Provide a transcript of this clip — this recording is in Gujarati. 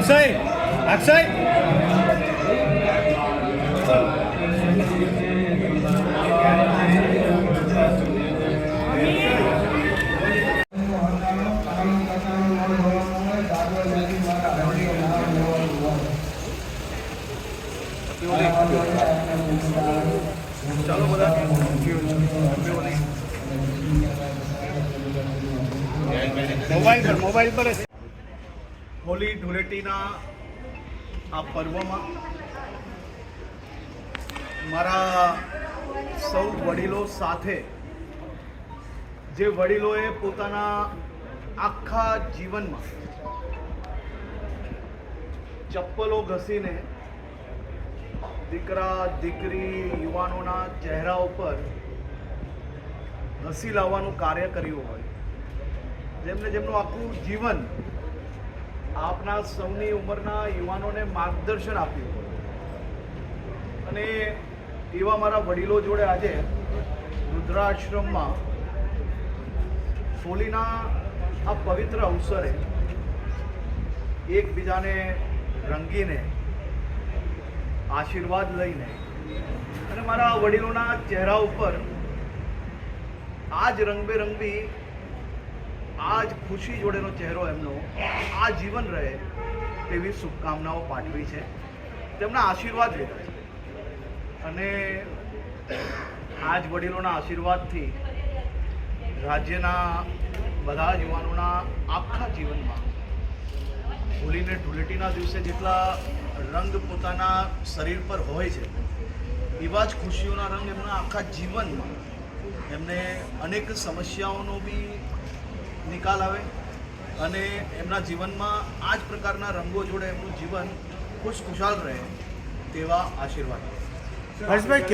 અક્ષય અક્ષય ચાલો બધા મોબાઈલ પર હોળી ધૂળેટીના આ પર્વમાં મારા સૌ વડીલો સાથે, જે વડીલોએ પોતાના આખા જીવનમાં ચપ્પલો ઘસીને દીકરા દીકરી યુવાનોના ચહેરા ઉપર હસી લાવવાનું કાર્ય કર્યું હોય, જેમનું આખું જીવન આપના સૌની ઉંમરના યુવાનોને માર્ગદર્શન આપ્યું હોય, અને એવા મારા વડીલો જોડે આજે રુદ્રાશ્રમમાં હોળીના આ પવિત્ર અવસરે એકબીજાને રંગીને આશીર્વાદ લઈને અને મારા વડીલોના ચહેરા ઉપર આજ રંગબેરંગી, આજ ખુશી જોડેનો ચહેરો એમનો આ જીવન રહે તેવી શુભકામનાઓ પાઠવી છે, તેમના આશીર્વાદ લીધા છે. અને આજ વડીલોના આશીર્વાદથી રાજ્યના બધા જ યુવાનોના આખા જીવનમાં હોળીને ધૂળેટીના દિવસે જેટલા રંગ પોતાના શરીર પર હોય છે, એવા જ ખુશીઓના રંગ એમના આખા જીવનમાં એમને અનેક સમસ્યાઓનો બી નિકાલ આવે અને એમના જીવનમાં આ જ પ્રકારના રંગો જોડે એમનું જીવન ખુશખુશાલ રહે તેવા આશીર્વાદ. હર્ષભાઈ